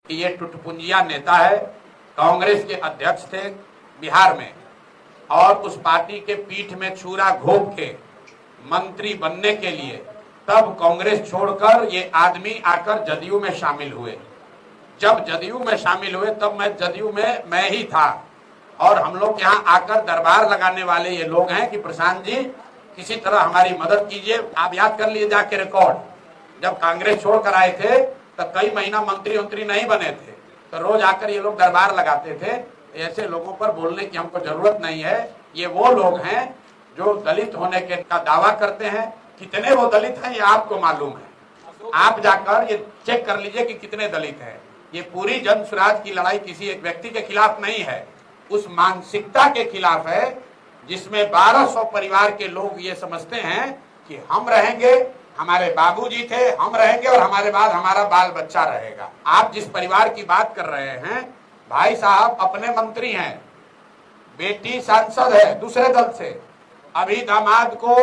ये टुटपुंजिया नेता है, कांग्रेस के अध्यक्ष थे बिहार में, और उस पार्टी के पीठ में छुरा घोंप के मंत्री बनने के लिए तब कांग्रेस छोड़कर ये आदमी आकर जदयू में शामिल हुए। जब जदयू में शामिल हुए तब मैं जदयू में मैं ही था, और हम लोग यहाँ आकर दरबार लगाने वाले ये लोग हैं कि प्रशांत जी किसी तरह हमारी मदद कीजिए। आप याद कर लिए जाके रिकॉर्ड, जब कांग्रेस छोड़कर आए थे तब कई महीना मंत्री नहीं बने थे, तो रोज आकर ये लोग दरबार लगाते थे। ऐसे लोगों पर बोलने की हमको जरूरत नहीं है। ये वो लोग हैं जो दलित होने के का दावा करते हैं। कितने वो दलित हैं ये आपको मालूम है, आप जाकर ये चेक कर लीजिए कि कितने दलित हैं। ये पूरी जन स्वराज की लड़ाई किसी एक व्यक्ति के खिलाफ नहीं है, उस मानसिकता के खिलाफ है जिसमें 1200 परिवार के लोग ये समझते हैं कि हम रहेंगे, हमारे बाबूजी थे, हम रहेंगे और हमारे बाद हमारा बाल बच्चा रहेगा। आप जिस परिवार की बात कर रहे हैं, भाई साहब अपने मंत्री हैं, बेटी सांसद है दूसरे दल से, अभी दामाद को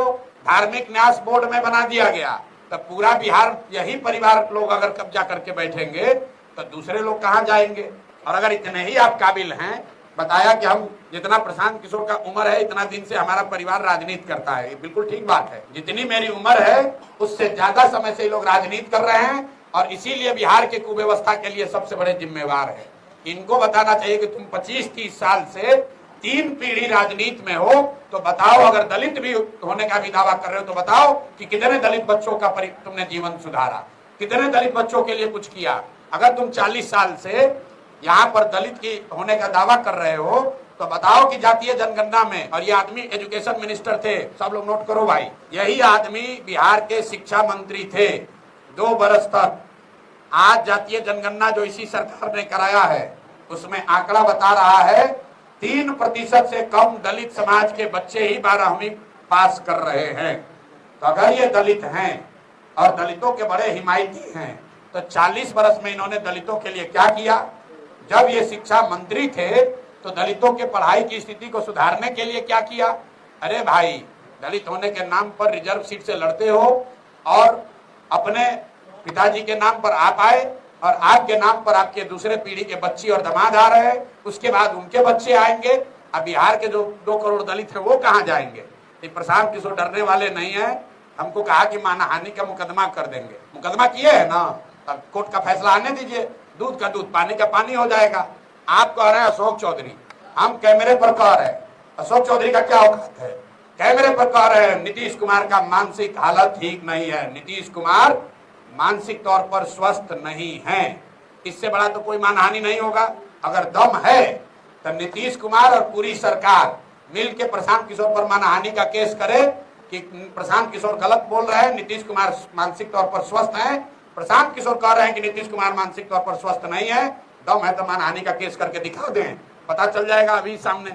धार्मिक न्यास बोर्ड में बना दिया गया। तो पूरा बिहार यही परिवार लोग अगर कब्जा करके बैठेंगे तो दूसरे लोग कहाँ जाएंगे। और अगर इतने ही आप काबिल हैं, बताया कि हम जितना प्रशांत किशोर का उम्र है इतना दिन से हमारा परिवार राजनीति करता है, ये बिल्कुल ठीक बात है। जितनी मेरी उम्र है उससे ज्यादा समय से लोग राजनीति कर रहे हैं, और इसीलिए बिहार के कुव्यवस्था के लिए सबसे बड़े जिम्मेवार है। इनको बताना चाहिए कि तुम 25-30 साल से 3 पीढ़ी राजनीति में हो, तो बताओ, अगर दलित भी होने का भी दावा कर रहे हो तो बताओ कि कितने दलित बच्चों का तुमने जीवन सुधारा, कितने दलित बच्चों के लिए कुछ किया। अगर तुम 40 साल से यहाँ पर दलित की होने का दावा कर रहे हो तो बताओ कि जातीय जनगणना में, और ये आदमी एजुकेशन मिनिस्टर थे, सब लोग नोट करो भाई, यही आदमी बिहार के शिक्षा मंत्री थे 2 बरस तक। आज जातीय जनगणना जो इसी सरकार ने कराया है उसमें आंकड़ा बता रहा है 3% से कम दलित समाज के बच्चे ही 12वीं पास कर रहे हैं। तो अगर ये दलित हैं और दलितों के बड़े हिमायती हैं तो 40 बरस में इन्होंने दलितों के लिए क्या किया। जब ये शिक्षा मंत्री थे तो दलितों के पढ़ाई की स्थिति को सुधारने के लिए क्या किया। अरे भाई, दलित होने के नाम पर रिजर्व सीट से लड़ते हो, और अपने पिताजी के नाम पर आप आए और आपके नाम पर आपके दूसरे पीढ़ी के बच्ची और दामाद आ रहे हैं, उसके बाद उनके बच्चे आएंगे। अब बिहार के जो 2 करोड़ दलित हैं वो कहाँ जाएंगे। ये प्रशांत किशोर डरने वाले नहीं है। हमको कहा कि मानहानि का मुकदमा कर देंगे, मुकदमा किए है ना, तब कोर्ट का फैसला आने दीजिए, दूध का दूध पानी का पानी हो जाएगा। आप कह रहे हैं अशोक चौधरी, हम कैमरे पर कह रहे हैं अशोक चौधरी का क्या औकात है। कैमरे पर कह रहे हैं नीतीश कुमार का मानसिक हालत ठीक नहीं है, नीतीश कुमार मानसिक तौर पर स्वस्थ नहीं है। इससे बड़ा तो कोई मानहानि नहीं होगा। अगर दम है तो नीतीश कुमार और पूरी सरकार मिल के प्रशांत किशोर पर मानहानि का केस करे कि प्रशांत किशोर गलत बोल रहे हैं, नीतीश कुमार मानसिक तौर पर स्वस्थ है। प्रशांत किशोर कह रहे हैं कि नीतीश कुमार मानसिक तौर पर स्वस्थ नहीं है। दम है तो मानहानि का केस करके दिखा दें, पता चल जाएगा अभी सामने।